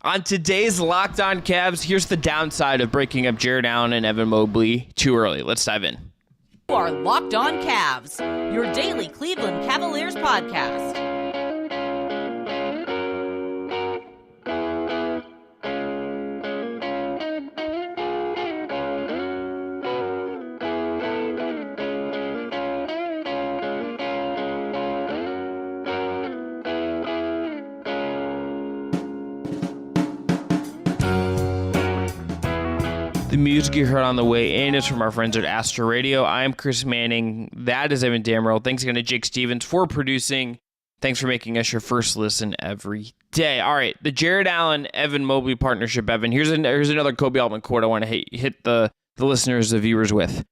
On today's Locked On Cavs, here's the downside of breaking up Jarrett Allen and Evan Mobley too early. Let's dive in. You are Locked On Cavs, your daily Cleveland Cavaliers podcast. The music you heard on the way in is from our friends at Astro Radio. I'm Chris Manning. That is Evan Dammarell. Thanks again to Jake Stevens for producing. Thanks for making us your first listen every day. All right, the Jarrett Allen-Evan Mobley partnership, Evan. Here's another Kobe Altman quote I want to hit the listeners, the viewers with.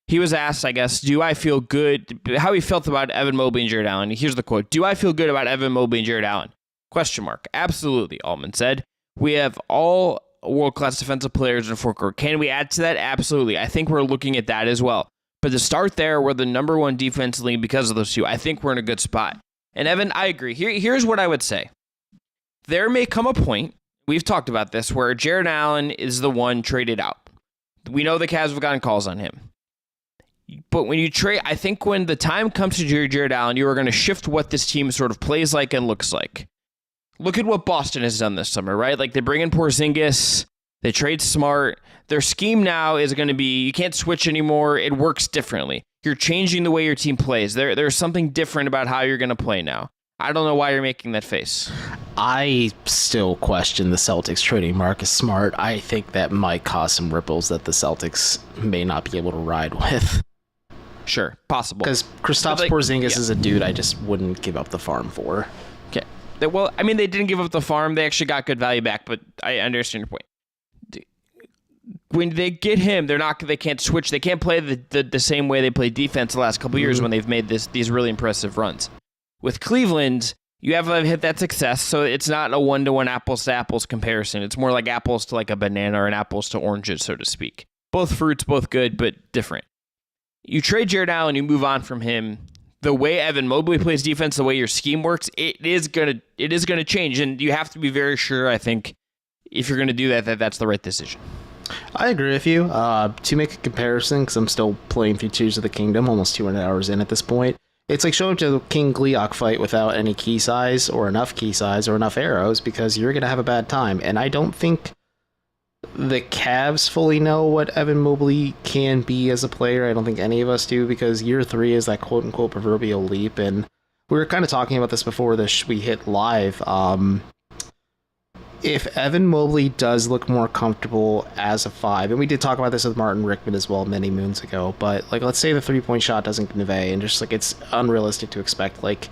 He was asked, I guess, do I feel good, how he felt about Evan Mobley and Jarrett Allen. Here's the quote. Do I feel good about Evan Mobley and Jarrett Allen? Question mark. Absolutely, Altman said. We have all world-class defensive players in forecourt. Can we add to that? Absolutely. I think we're looking at that as well. But to start there, we're the number one defense league because of those two. I think we're in a good spot. And Evan, I agree. Here's what I would say. There may come a point, we've talked about this, where Jarrett Allen is the one traded out. We know the Cavs have gotten calls on him. But when you trade, I think when the time comes to Jarrett Allen, you are going to shift what this team sort of plays like and looks like. Look at what Boston has done this summer, right? Like, they bring in Porzingis, they trade Smart. Their scheme now is going to be, you can't switch anymore. It works differently. You're changing the way your team plays. There's something different about how you're going to play now. I don't know why you're making that face. I still question the Celtics trading Marcus Smart. I think that might cause some ripples that the Celtics may not be able to ride with. Sure, possible. Because Kristaps Porzingis is a dude I just wouldn't give up the farm for. Okay. Well, I mean, they didn't give up the farm. They actually got good value back, but I understand your point. When they get him, they can't switch. They can't play the same way they played defense the last couple years when they've made these really impressive runs. With Cleveland, you have hit that success, so it's not a one-to-one apples-to-apples comparison. It's more like apples to like a banana or an apples to oranges, so to speak. Both fruits, both good, but different. You trade Jarrett Allen, you move on from him. The way Evan Mobley plays defense, the way your scheme works, it is gonna change, and you have to be very sure, I think, if you're going to do that that's the right decision. I agree with you. To make a comparison, because I'm still playing through Tears of the Kingdom, almost 200 hours in at this point, it's like showing up to the King Gleeok fight without any key size or enough key size or enough arrows, because you're going to have a bad time. And I don't think the Cavs fully know what Evan Mobley can be as a player. I don't think any of us do, because year 3 is that quote-unquote proverbial leap. And we were kind of talking about this before we hit live. If Evan Mobley does look more comfortable as a 5, and we did talk about this with Martin Rickman as well many moons ago, but like, let's say the 3-point shot doesn't convey, and just like, it's unrealistic to expect like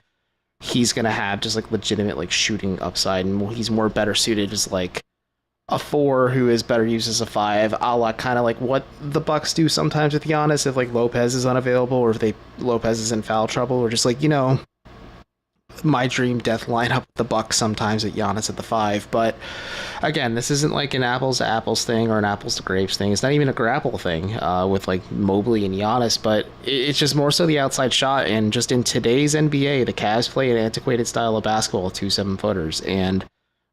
he's gonna have just like legitimate like shooting upside, and he's more better suited as like a 4 who is better used as a 5, a la kind of like what the Bucks do sometimes with Giannis if like Lopez is unavailable, or if Lopez is in foul trouble, or just like, you know, my dream death lineup with the Bucks sometimes at Giannis at the 5. But again, this isn't like an apples to apples thing or an apples to grapes thing. It's not even a grapple thing with like Mobley and Giannis, but it's just more so the outside shot. And just in today's NBA, the Cavs play an antiquated style of basketball with 2 7-footers. And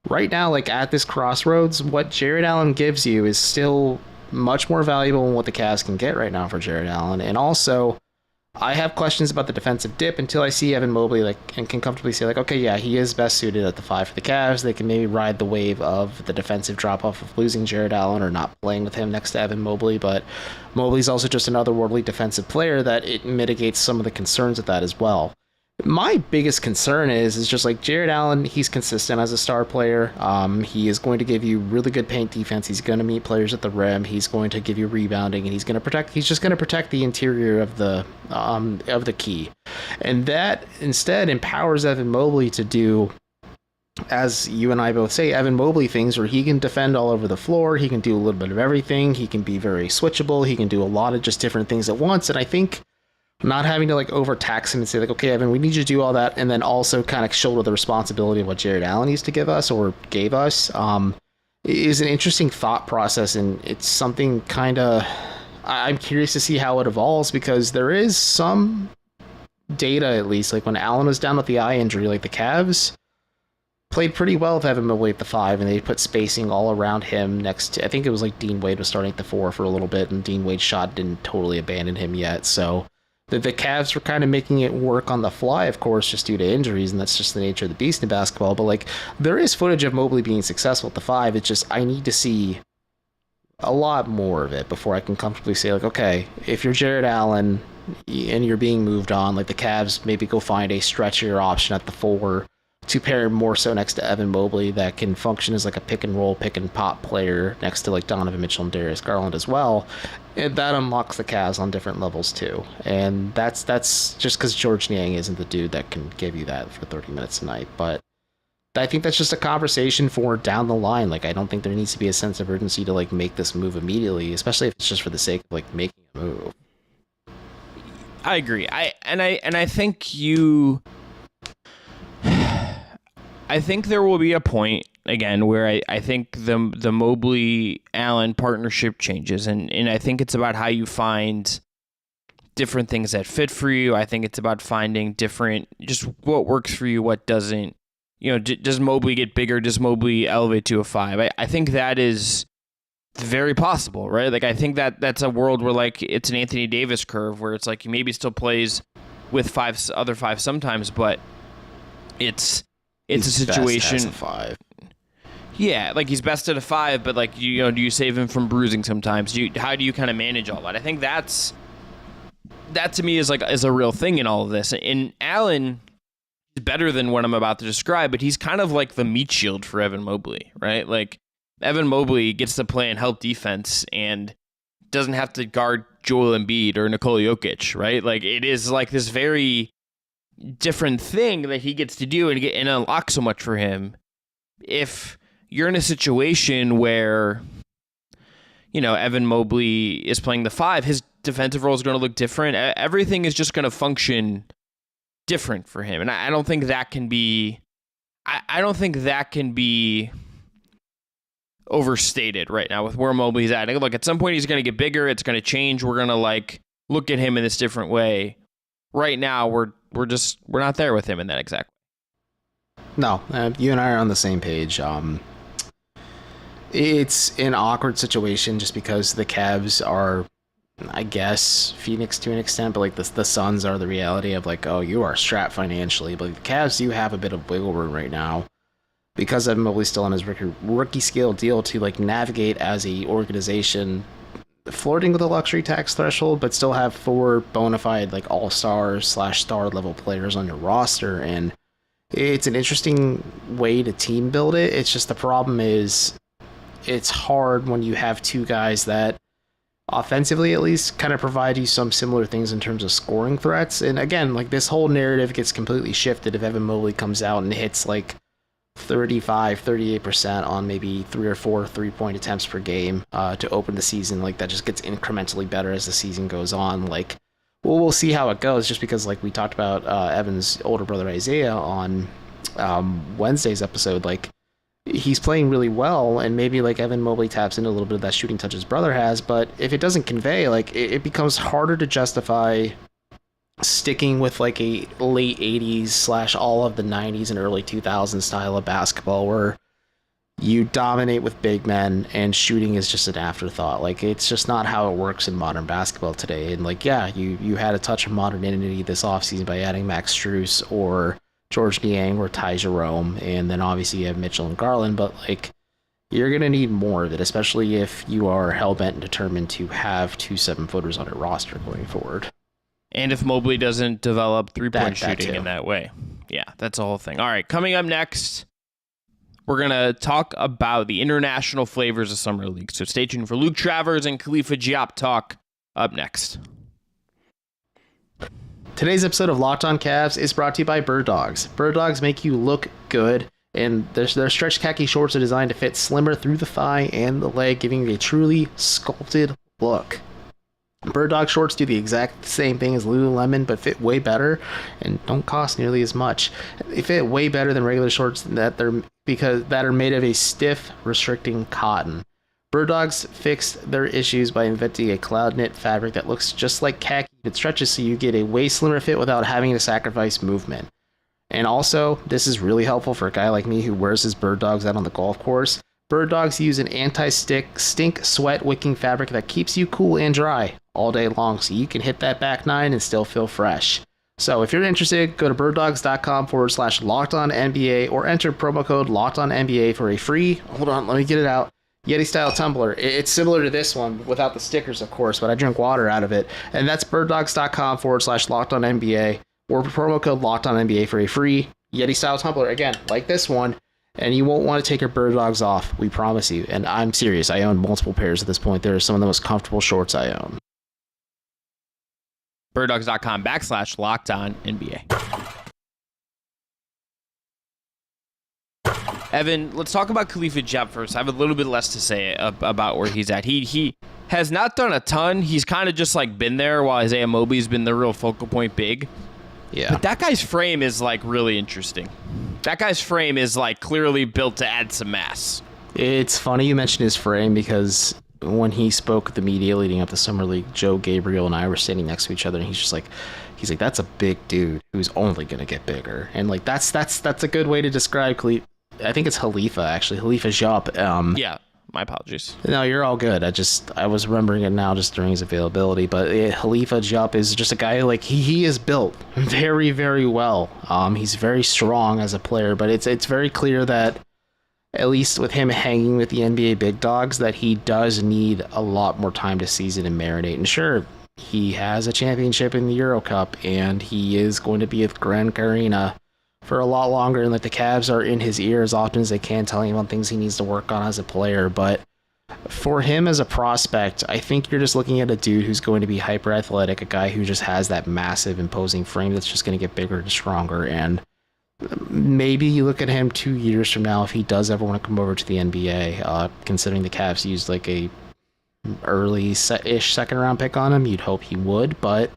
right now, like at this crossroads, what Jarrett Allen gives you is still much more valuable than what the Cavs can get right now for Jarrett Allen. And also, I have questions about the defensive dip until I see Evan Mobley and can comfortably say okay, yeah, he is best suited at the 5 for the Cavs. They can maybe ride the wave of the defensive drop off of losing Jarrett Allen or not playing with him next to Evan Mobley. But Mobley's also just an otherworldly defensive player that it mitigates some of the concerns of that as well. My biggest concern is just like Jarrett Allen, he's consistent as a star player. He is going to give you really good paint defense. He's going to meet players at the rim. He's going to give you rebounding, and he's just going to protect the interior of the key. And that instead empowers Evan Mobley to do, as you and I both say, Evan Mobley things where he can defend all over the floor. He can do a little bit of everything. He can be very switchable. He can do a lot of just different things at once. And I think not having to like overtax him and say like, okay, Evan, we need you to do all that, and then also kind of shoulder the responsibility of what Jarrett Allen used to give us or gave us, is an interesting thought process. And it's something kind of, I'm curious to see how it evolves, because there is some data, at least like when Allen was down with the eye injury, like the Cavs played pretty well with Evan Mobley at the 5, and they put spacing all around him next to, I think it was like Dean Wade was starting at the 4 for a little bit, and Dean Wade's shot didn't totally abandon him yet. So the Cavs were kind of making it work on the fly, of course, just due to injuries, and that's just the nature of the beast in basketball. But like, there is footage of Mobley being successful at the 5. It's just, I need to see a lot more of it before I can comfortably say, like, okay, if you're Jarrett Allen and you're being moved on, like the Cavs maybe go find a stretchier option at the 4 to pair more so next to Evan Mobley that can function as like a pick and roll, pick and pop player next to like Donovan Mitchell and Darius Garland as well. And that unlocks the Cavs on different levels too. And that's just because George Niang isn't the dude that can give you that for 30 minutes a night. But I think that's just a conversation for down the line. Like, I don't think there needs to be a sense of urgency to like make this move immediately, especially if it's just for the sake of like making a move. I agree. I think you. I think there will be a point again where I think the Mobley Allen partnership changes, and I think it's about how you find different things that fit for you. I think it's about finding different, just what works for you, what doesn't. You know, does Mobley get bigger? Does Mobley elevate to a 5? I think that is very possible, right? Like, I think that's a world where like it's an Anthony Davis curve where it's like he maybe still plays with other 5 sometimes, but it's a situation. Best as a 5. Yeah, like he's best at a 5, but like do you save him from bruising sometimes? How do you kind of manage all that? I think that to me is a real thing in all of this. And Allen is better than what I'm about to describe, but he's kind of like the meat shield for Evan Mobley, right? Like Evan Mobley gets to play and help defense and doesn't have to guard Joel Embiid or Nikola Jokic, right? Like it is like this very different thing that he gets to do and unlock so much for him. If you're in a situation where, Evan Mobley is playing the 5, his defensive role is going to look different. Everything is just going to function different for him. And I don't think that can be, I don't think that can be overstated right now with where Mobley's at. Look, at some point he's going to get bigger. It's going to change. We're going to like look at him in this different way. Right now, we're not there with him in that exact way. No, you and I are on the same page. It's an awkward situation just because the Cavs are, I guess, Phoenix to an extent, but like the Suns are the reality of like, oh, you are strapped financially, but the Cavs do have a bit of wiggle room right now because Evan Mobley's still on his rookie scale deal to like navigate as a organization flirting with the luxury tax threshold, but still have 4 bona fide like all-stars / star level players on your roster. And it's an interesting way to team build it. It's just the problem is it's hard when you have 2 guys that offensively at least kind of provide you some similar things in terms of scoring threats. And again, like this whole narrative gets completely shifted if Evan Mobley comes out and hits like 38% on maybe 3 or 4 3-point attempts per game to open the season. Like that just gets incrementally better as the season goes on. Like, well, we'll see how it goes, just because like we talked about Evan's older brother Isaiah on Wednesday's episode. Like he's playing really well, and maybe like Evan Mobley taps into a little bit of that shooting touch his brother has, but if it doesn't convey, like it becomes harder to justify sticking with like a late 80s / all of the 90s and early 2000s style of basketball where you dominate with big men and shooting is just an afterthought. Like it's just not how it works in modern basketball today. And like, yeah, you had a touch of modernity this offseason by adding Max Strus or George Niang or Ty Jerome, and then obviously you have Mitchell and Garland, but like you're going to need more of it, especially if you are hell-bent and determined to have 2 7-footers on your roster going forward. And if Mobley doesn't develop 3-point shooting in that way. Yeah, that's the whole thing. All right, coming up next, we're going to talk about the international flavors of Summer League. So stay tuned for Luke Travers and Khalifa Diop talk up next. Today's episode of Locked On Cavs is brought to you by Bird Dogs. Bird Dogs make you look good, and their stretch khaki shorts are designed to fit slimmer through the thigh and the leg, giving you a truly sculpted look. Bird Dog shorts do the exact same thing as Lululemon, but fit way better and don't cost nearly as much. They fit way better than regular shorts that are made of a stiff, restricting cotton. Bird Dogs fixed their issues by inventing a cloud knit fabric that looks just like khaki but stretches so you get a way slimmer fit without having to sacrifice movement. And also, this is really helpful for a guy like me who wears his bird dogs out on the golf course. Bird dogs use an stink, sweat wicking fabric that keeps you cool and dry all day long, so you can hit that back nine and still feel fresh. So if you're interested, go to birddogs.com/LockedOnNBA or enter promo code LockedOnNBA for a free, hold on, let me get it out, Yeti style tumbler. It's similar to this one without the stickers, of course, but I drink water out of it. And that's birddogs.com/LockedOnNBA or promo code LockedOnNBA for a free Yeti style tumbler. Again, like this one. And you won't want to take your bird dogs off, we promise you. And I'm serious, I own multiple pairs at this point. They're some of the most comfortable shorts I own. birddogs.com/LockedOnNBA. Evan, let's talk about Khalifa Diop first. I have a little bit less to say about where he's at. He has not done a ton. He's kind of just like been there while Isaiah Mobley's been the real focal point big. Yeah. But that guy's frame is like really interesting. That guy's frame is like clearly built to add some mass. It's funny you mentioned his frame because when he spoke with the media leading up to Summer League, Joe Gabriel and I were standing next to each other, and he's like, that's a big dude who's only gonna get bigger. And like that's a good way to describe Khalifa. I think it's Khalifa Diop. Yeah. My apologies. No, you're all good. I was remembering it now just during his availability. But Khalifa Diop is just a guy like he is built very, very well. He's very strong as a player, but it's very clear that at least with him hanging with the NBA big dogs, that he does need a lot more time to season and marinate. And sure, he has a championship in the Euro Cup, and he is going to be at Gran Carina for a lot longer, and like the Cavs are in his ear as often as they can, telling him on things he needs to work on as a player. But for him as a prospect, I think you're just looking at a dude who's going to be hyper athletic, a guy who just has that massive imposing frame that's just going to get bigger and stronger. And maybe you look at him 2 years from now if he does ever want to come over to the NBA, considering the Cavs used like a early-ish second round pick on him. You'd hope he would, but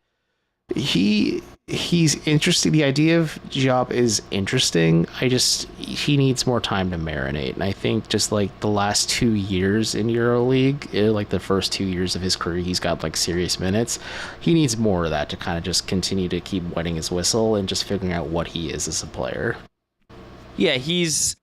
he's interesting. The idea of Diop is interesting. He needs more time to marinate. And I think just like the last 2 years in EuroLeague, like the first 2 years of his career, he's got like serious minutes. He needs more of that to kind of just continue to keep wetting his whistle and just figuring out what he is as a player. Yeah, he's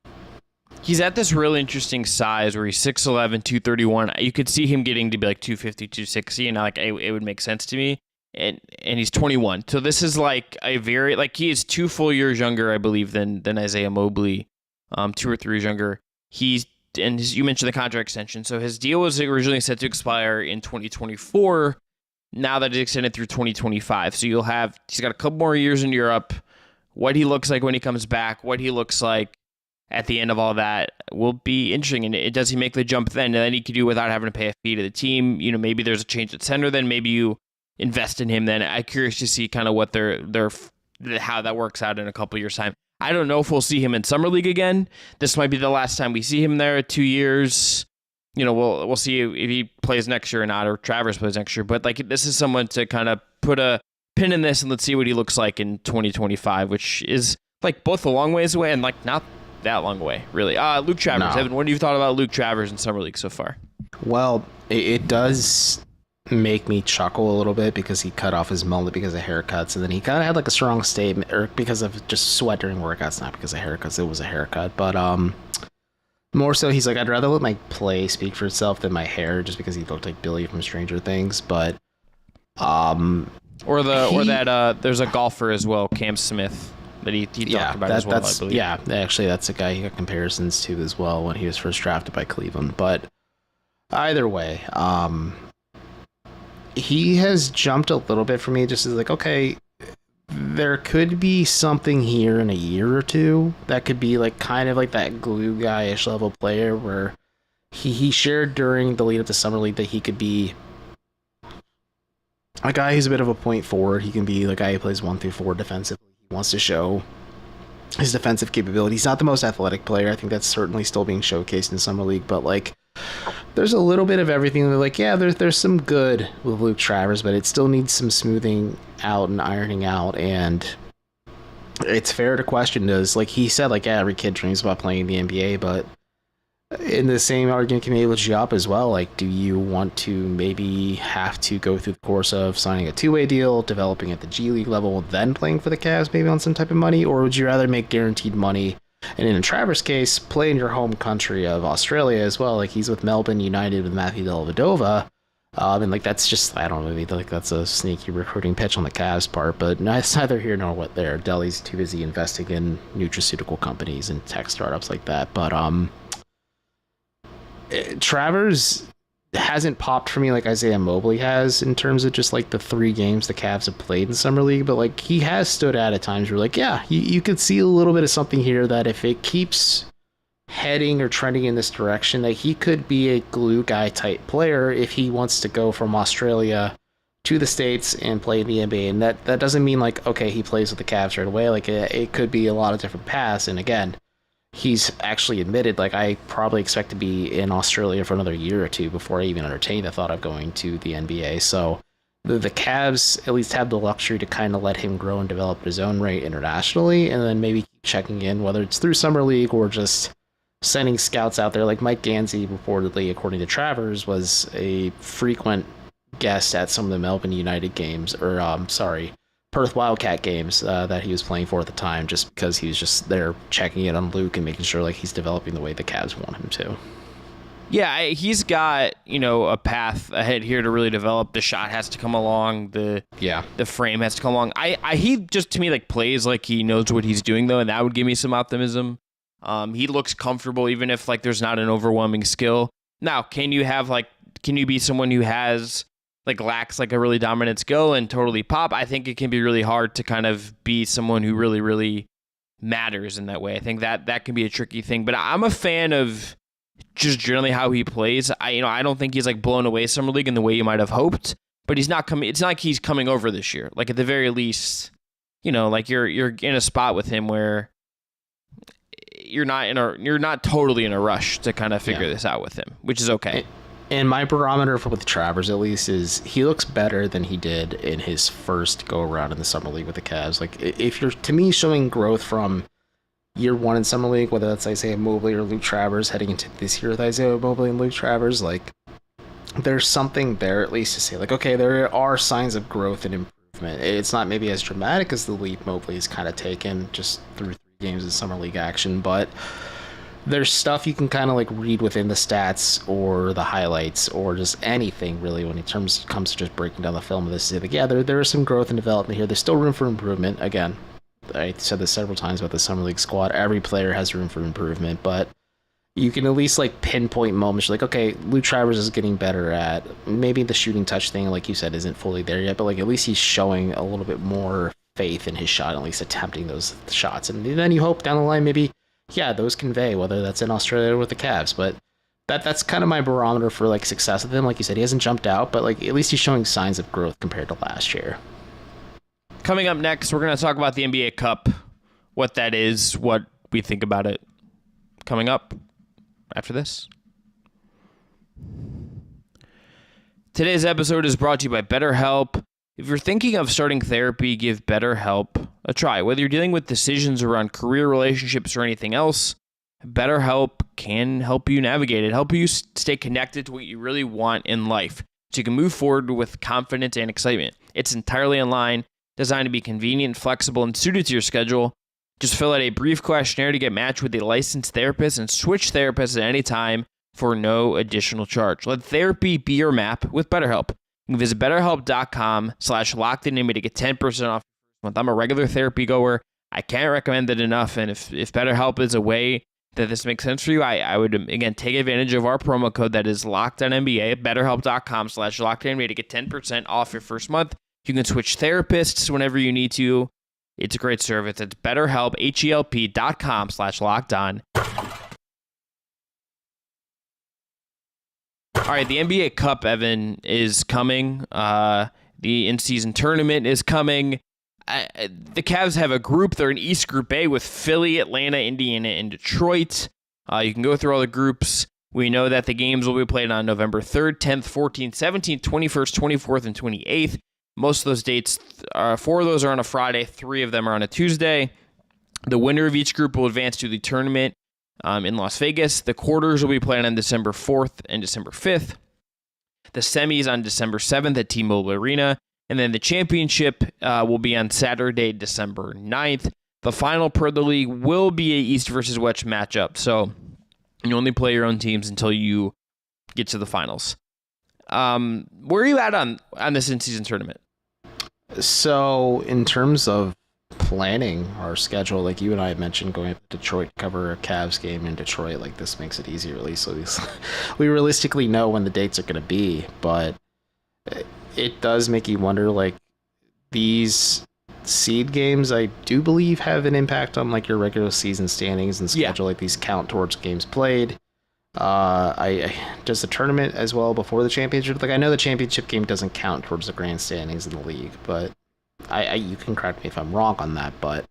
at this really interesting size where he's 6'11", 231. You could see him getting to be like 250, 260, and like it would make sense to me. And he's 21. So this is like a very, like he is 2 full years younger, I believe, than Isaiah Mobley, 2 or 3 years younger. You mentioned the contract extension. So his deal was originally set to expire in 2024. Now that it's extended through 2025. So he's got a couple more years in Europe. What he looks like when he comes back, what he looks like at the end of all that will be interesting. And does he make the jump then? And then he could do without having to pay a fee to the team. You know, maybe there's a change at center then. Maybe you invest in him then. I'm curious to see kind of what how that works out in a couple years' time. I don't know if we'll see him in Summer League again. This might be the last time we see him there. 2 years. You know, we'll see if he plays next year or not, or Travers plays next year. But like, this is someone to kind of put a pin in this and let's see what he looks like in 2025, which is like both a long ways away and like not that long away, really. Luke Travers. No. Evan, what have you thought about Luke Travers in Summer League so far? Well, it does make me chuckle a little bit because he cut off his mullet because of haircuts, and then he kind of had like a strong statement, or because of just sweat during workouts, not because of haircuts. It was a haircut, but more so he's like, I'd rather let my play speak for itself than my hair, just because he looked like Billy from Stranger Things. But there's a golfer as well, Cam Smith, that he talked about as well, I believe. Yeah, actually that's a guy he got comparisons to as well when he was first drafted by Cleveland. But either way, he has jumped a little bit for me, just as like, okay, there could be something here in a year or two that could be like kind of like that glue guy-ish level player where he shared during the lead up to Summer League that he could be a guy who's a bit of a point forward. He can be the guy who plays 1 through 4 defensively. He wants to show his defensive capability. He's not the most athletic player. I think that's certainly still being showcased in Summer League, but like there's a little bit of everything. They're like, yeah, there's some good with Luke Travers, but it still needs some smoothing out and ironing out. And it's fair to question, does, like he said, like, yeah, every kid dreams about playing in the NBA, but in the same argument can be able to you up as well. Like, do you want to maybe have to go through the course of signing a two-way deal, developing at the G League level, then playing for the Cavs maybe on some type of money? Or would you rather make guaranteed money? And in Traver's case, play in your home country of Australia as well. Like, he's with Melbourne United with Matthew Dellavedova. And like, that's just, I don't know, maybe like that's a sneaky recruiting pitch on the Cavs part, but it's neither here nor what there. Delhi's too busy investing in nutraceutical companies and tech startups like that. But Travers hasn't popped for me like Isaiah Mobley has in terms of just like the 3 games the Cavs have played in Summer League, but like he has stood out at times where like, yeah, you could see a little bit of something here that if it keeps heading or trending in this direction, that he could be a glue guy type player if he wants to go from Australia to the States and play in the NBA. And that doesn't mean like, okay, he plays with the Cavs right away. Like it could be a lot of different paths. And again, he's actually admitted, like, I probably expect to be in Australia for another year or two before I even entertain the thought of going to the NBA. So the Cavs at least have the luxury to kind of let him grow and develop his own rate internationally, and then maybe keep checking in, whether it's through Summer League or just sending scouts out there. Like Mike Gansey, reportedly, according to Travers, was a frequent guest at some of the Melbourne United games, or Perth Wildcat games that he was playing for at the time, just because he was just there checking in on Luke and making sure like he's developing the way the Cavs want him to. Yeah, he's got, a path ahead here to really develop. The shot has to come along. The frame has to come along. He just, to me, like, plays like he knows what he's doing, though, and that would give me some optimism. He looks comfortable, even if like there's not an overwhelming skill. Now, can you be someone who has lacks like a really dominant skill and totally pop? I think it can be really hard to kind of be someone who really, really matters in that way. I think that can be a tricky thing, but I'm a fan of just generally how he plays. I don't think he's like blown away Summer League in the way you might have hoped, but he's not coming. It's not like he's coming over this year. Like at the very least, like you're in a spot with him where you're not totally in a rush to kind of figure this out with him, which is okay. And my barometer with Travers, at least, is he looks better than he did in his first go-around in the Summer League with the Cavs. Like, if you're, to me, showing growth from year one in Summer League, whether that's Isaiah Mobley or Luke Travers heading into this year with Isaiah Mobley and Luke Travers, like, there's something there at least to say, like, okay, there are signs of growth and improvement. It's not maybe as dramatic as the leap Mobley's kind of taken just through 3 games of Summer League action, but there's stuff you can kind of like read within the stats or the highlights or just anything really when it comes to just breaking down the film of this. Like, yeah, there is some growth and development here. There's still room for improvement. Again, I said this several times about the Summer League squad. Every player has room for improvement, but you can at least like pinpoint moments. Like, okay, Luke Travers is getting better at maybe the shooting touch thing, like you said, isn't fully there yet, but like at least he's showing a little bit more faith in his shot, at least attempting those shots. And then you hope down the line maybe, yeah, those convey, whether that's in Australia or with the Cavs. But that's kind of my barometer for like success with him. Like you said, he hasn't jumped out, but like at least he's showing signs of growth compared to last year. Coming up next, we're going to talk about the NBA Cup, what that is, what we think about it. Coming up after this. Today's episode is brought to you by BetterHelp. If you're thinking of starting therapy, give BetterHelp a try. Whether you're dealing with decisions around career, relationships, or anything else, BetterHelp can help you navigate it, help you stay connected to what you really want in life so you can move forward with confidence and excitement. It's entirely online, designed to be convenient, flexible, and suited to your schedule. Just fill out a brief questionnaire to get matched with a licensed therapist and switch therapists at any time for no additional charge. Let therapy be your map with BetterHelp. You can visit BetterHelp.com/LockedIn to get 10% off this month. I'm a regular therapy goer. I can't recommend it enough. And if BetterHelp is a way that this makes sense for you, I would, again, take advantage of our promo code that is LockedOnNBA at BetterHelp.com/LockedOnNBA to get 10% off your first month. You can switch therapists whenever you need to. It's a great service. It's BetterHelp, HELP.com/LockedOn. All right, the NBA Cup, Evan, is coming. The in-season tournament is coming. The Cavs have a group. They're in East Group A with Philly, Atlanta, Indiana, and Detroit. You can go through all the groups. We know that the games will be played on November 3rd, 10th, 14th, 17th, 21st, 24th, and 28th. Most of those dates, 4 of those are on a Friday, 3 of them are on a Tuesday. The winner of each group will advance to the tournament. in Las Vegas. The quarters will be played on December 4th and December 5th. The semis on December 7th at T-Mobile Arena. And then the championship will be on Saturday, December 9th. The final per the league will be a East versus West matchup. So you only play your own teams until you get to the finals. Where are you at on this in-season tournament? So in terms of planning our schedule, like you and I had mentioned, going up to Detroit to cover a Cavs game in Detroit, like this makes it easier at least. So we realistically know when the dates are going to be, but it does make you wonder, like, these seed games, I do believe, have an impact on like your regular season standings and schedule. Like these count towards games played. I does the tournament as well before the championship. Like I know the championship game doesn't count towards the grand standings in the league, but I you can correct me if I'm wrong on that. But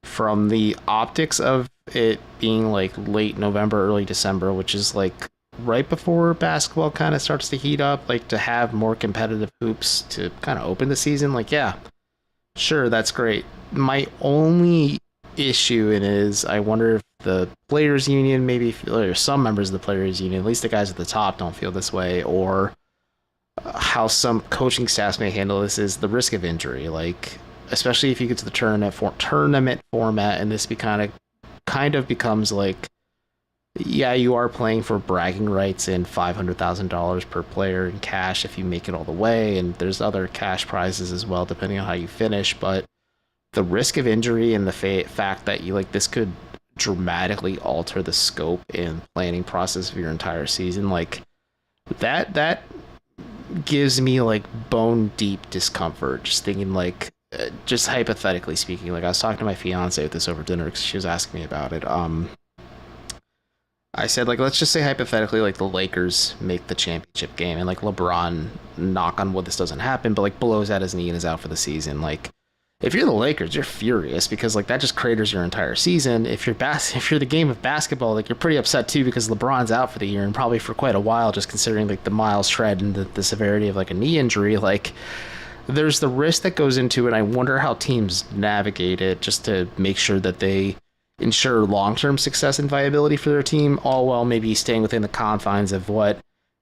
from the optics of it being like late November, early December, which is like right before basketball kind of starts to heat up, like to have more competitive hoops to kind of open the season, like yeah, sure, that's great. My only issue is I wonder if the players union, maybe, or some members of the players union, at least the guys at the top, don't feel this way, or how some coaching staffs may handle this, is the risk of injury. Like, especially if you get to the tournament format and this kind of becomes like, yeah, you are playing for bragging rights and $500,000 per player in cash if you make it all the way, and there's other cash prizes as well depending on how you finish. But the risk of injury and the fact that you like this could dramatically alter the scope and planning process of your entire season, like that gives me like bone deep discomfort just thinking, like, just hypothetically speaking. Like I was talking to my fiance with this over dinner because she was asking me about it. I said, like, let's just say hypothetically, like, the Lakers make the championship game and, like, LeBron, knock on wood, this doesn't happen, but, like, blows out his knee and is out for the season. Like, if you're the Lakers, you're furious because, like, that just craters your entire season. If you're the game of basketball, like, you're pretty upset, too, because LeBron's out for the year and probably for quite a while, just considering, like, the miles tread and the severity of, like, a knee injury. Like, there's the risk that goes into it. I wonder how teams navigate it just to make sure that they ensure long-term success and viability for their team, all while maybe staying within the confines of what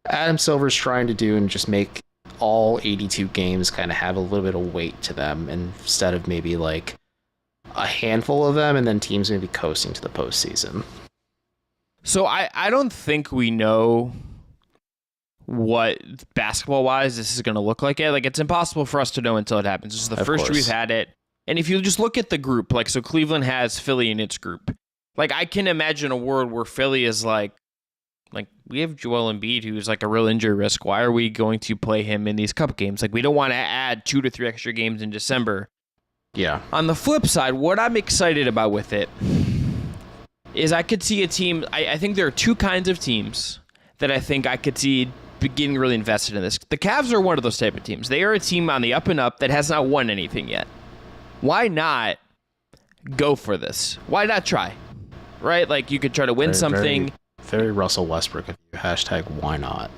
Adam Silver's trying to do and just make all 82 games kind of have a little bit of weight to them instead of maybe like a handful of them and then teams maybe coasting to the postseason. So I don't think we know what basketball-wise this is going to look like. Like, it's impossible for us to know until it happens. This is the first year we've had it. And if you just look at the group, like, so Cleveland has Philly in its group. Like, I can imagine a world where Philly is like, we have Joel Embiid, who's like a real injury risk. Why are we going to play him in these cup games? Like, we don't want to add 2 to 3 extra games in December. Yeah. On the flip side, what I'm excited about with it is I could see a team. I think there are two kinds of teams that I think I could see getting really invested in this. The Cavs are one of those type of teams. They are a team on the up and up that has not won anything yet. Why not go for this? Why not try? Right? Like, you could try to win something. Very Russell Westbrook of you. Hashtag why not?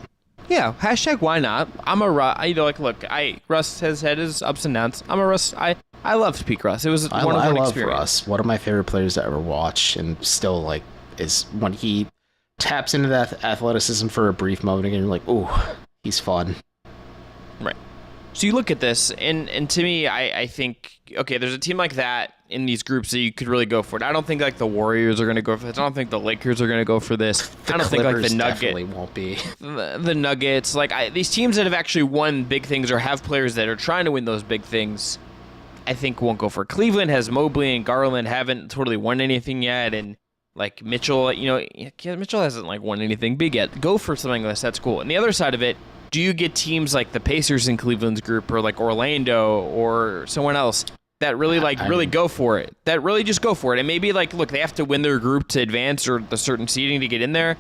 Yeah, hashtag why not? I'm a Russ. Look, Russ has had his ups and downs. I'm a Russ. I love Peak Russ. It was one of one experience. I love Russ. One of my favorite players to ever watch, and still, like, is when he taps into that athleticism for a brief moment, and you're like, ooh, he's fun. Right. So you look at this, and to me, I think, okay, there's a team like that in these groups that you could really go for it. I don't think, like, the Warriors are going to go for this. I don't think the Lakers are going to go for this. I don't think, like, the Nuggets definitely won't be. The Nuggets, like, these teams that have actually won big things or have players that are trying to win those big things, I think won't go for it. Cleveland has Mobley and Garland, haven't totally won anything yet, and, like, Mitchell, Mitchell hasn't, like, won anything big yet. Go for something like this. That's cool. And the other side of it, do you get teams like the Pacers in Cleveland's group, or like Orlando or someone else that really really go for it? That really just go for it. And maybe, like, look, they have to win their group to advance or the certain seeding to get in there.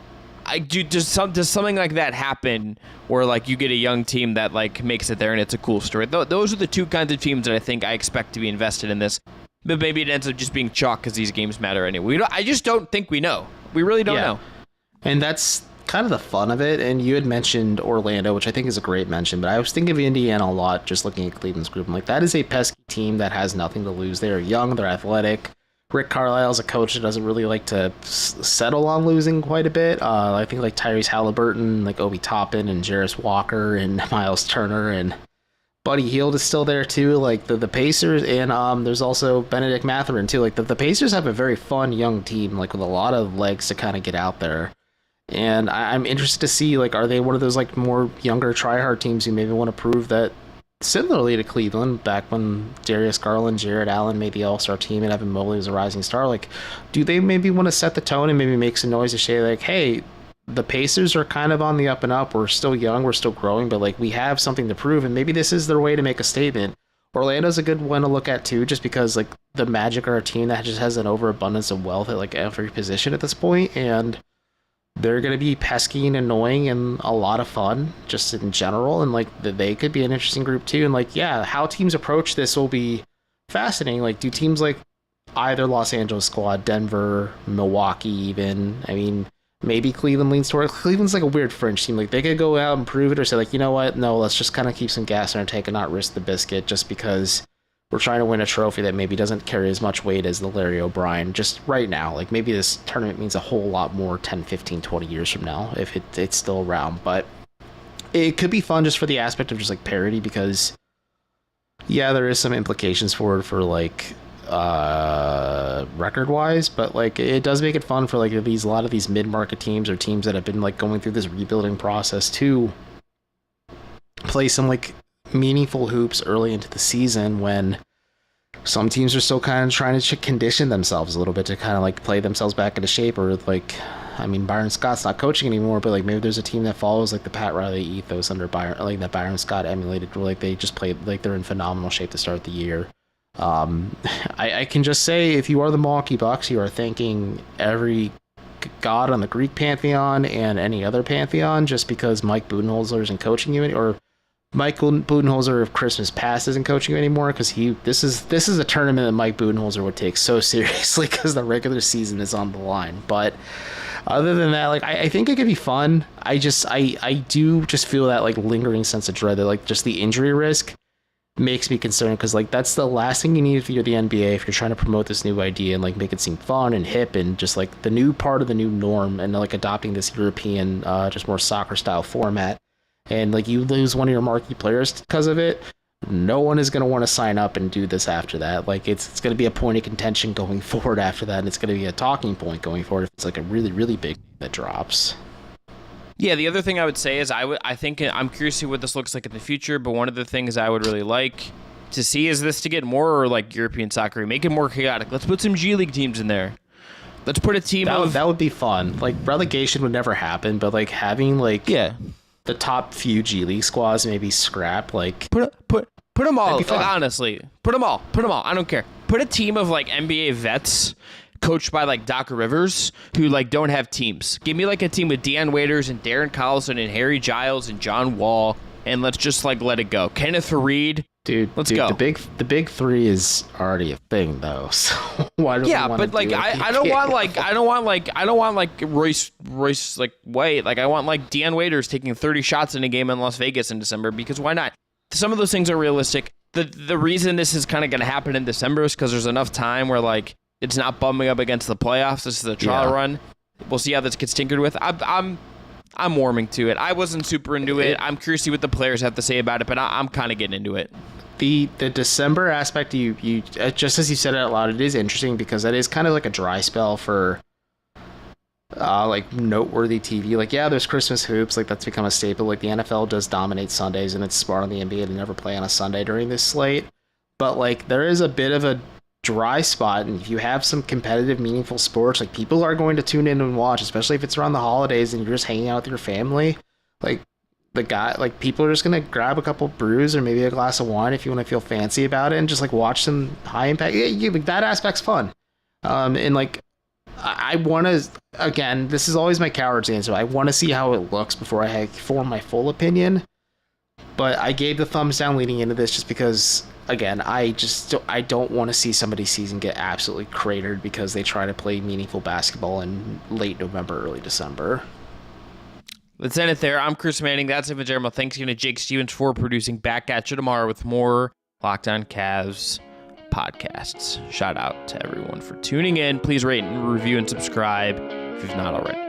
Does something like that happen where, like, you get a young team that, like, makes it there and it's a cool story? Those are the two kinds of teams that I think I expect to be invested in this. But maybe it ends up just being chalk because these games matter anyway. I just don't think we know. We really don't know. And that's kind of the fun of it. And you had mentioned Orlando, which I think is a great mention, but I was thinking of Indiana a lot just looking at Cleveland's group. I'm like, that is a pesky team that has nothing to lose. They're young, they're athletic, Rick Carlisle's a coach that doesn't really like to settle on losing quite a bit. I think like Tyrese Halliburton, like Obi Toppin and Jarris Walker and Miles Turner and Buddy Hield is still there too. Like the Pacers, and there's also Benedict Mathurin too. Like the Pacers have a very fun young team, like with a lot of legs to kind of get out there. And I'm interested to see, like, are they one of those like more younger try-hard teams who maybe want to prove that, similarly to Cleveland, back when Darius Garland, Jarrett Allen made the All-Star team and Evan Mobley was a rising star, like, do they maybe want to set the tone and maybe make some noise to say, like, hey, the Pacers are kind of on the up and up. We're still young, we're still growing, but like we have something to prove, and maybe this is their way to make a statement. Orlando's a good one to look at too, just because like the Magic are a team that just has an overabundance of wealth at like every position at this point, and they're going to be pesky and annoying and a lot of fun just in general, and like they could be an interesting group too. And like, yeah, how teams approach this will be fascinating. Like, do teams like either Los Angeles squad, Denver, Milwaukee even, I mean, maybe Cleveland leans toward. Cleveland's like a weird fringe team. Like, they could go out and prove it, or say, like, you know what? No, let's just kind of keep some gas in our tank and not risk the biscuit just because we're trying to win a trophy that maybe doesn't carry as much weight as the Larry O'Brien just right now. Like, maybe this tournament means a whole lot more 10, 15, 20 years from now if it's still around. But it could be fun just for the aspect of just, like, parity because, yeah, there is some implications for like, record wise, but like it does make it fun for like a lot of these mid-market teams or teams that have been like going through this rebuilding process to play some like meaningful hoops early into the season when some teams are still kind of trying to condition themselves a little bit to kind of like play themselves back into shape. Or like, I mean, Byron Scott's not coaching anymore, but like maybe there's a team that follows like the Pat Riley ethos under Byron, like that Byron Scott emulated, where like they just played like they're in phenomenal shape to start the year. I can just say, if you are the Milwaukee Bucks, you are thanking every god on the Greek pantheon and any other pantheon just because Mike Budenholzer isn't coaching you, or Mike Budenholzer of Christmas Past isn't coaching you anymore, because this is a tournament that Mike Budenholzer would take so seriously because the regular season is on the line. But other than that, like I think it could be fun. I do just feel that like lingering sense of dread that like just the injury risk makes me concerned, because like that's the last thing you need if you're the NBA, if you're trying to promote this new idea and like make it seem fun and hip and just like the new part of the new norm, and like adopting this European just more soccer style format, and like you lose one of your marquee players because of it. No one is going to want to sign up and do this after that. Like it's going to be a point of contention going forward after that, and it's going to be a talking point going forward if it's like a really, really big that drops. Yeah, the other thing I would say is I think I'm curious to see what this looks like in the future, but one of the things I would really like to see is this to get more like European soccer, make it more chaotic. Let's put some G League teams in there. Let's put a team that would be fun. Like relegation would never happen, but like having like the top few G League squads maybe scrap, like put them all. Like, honestly, put them all. I don't care. Put a team of like NBA vets coached by like Doc Rivers who like don't have teams. Give me like a team with Deion Waiters and Darren Collison and Harry Giles and John Wall, and let's just like let it go. Kenneth Faried, let's go. The big three is already a thing though. So why do we want but like I don't want like Royce like White. Like I want like Deion Waiters taking 30 shots in a game in Las Vegas in December, because why not? Some of those things are realistic. The reason this is kind of going to happen in December is because there's enough time where like it's not bumping up against the playoffs. This is a trial run. We'll see how this gets tinkered with. I'm warming to it. I wasn't super into it. I'm curious to see what the players have to say about it, but I'm kind of getting into it. The December aspect, you just as you said it out loud, it is interesting because that is kind of like a dry spell for like noteworthy TV. Like, yeah, there's Christmas hoops, like that's become a staple. Like the NFL does dominate Sundays, and it's smart on the NBA to never play on a Sunday during this slate. But like there is a bit of a dry spot, and if you have some competitive, meaningful sports, like people are going to tune in and watch, especially if it's around the holidays and you're just hanging out with your family. Like people are just gonna grab a couple brews or maybe a glass of wine if you want to feel fancy about it and just like watch some high impact. Yeah, like that aspect's fun. And like I want to, again, this is always my coward's answer. I want to see how it looks before I form my full opinion. But I gave the thumbs down leading into this just because, again, I don't want to see somebody's season get absolutely cratered because they try to play meaningful basketball in late November, early December. Let's end it there. I'm Chris Manning. That's Evan Dammarell. Thanks again to Jake Stevens for producing. Back at you tomorrow with more Locked On Cavs podcasts. Shout out to everyone for tuning in. Please rate and review and subscribe if you've not already.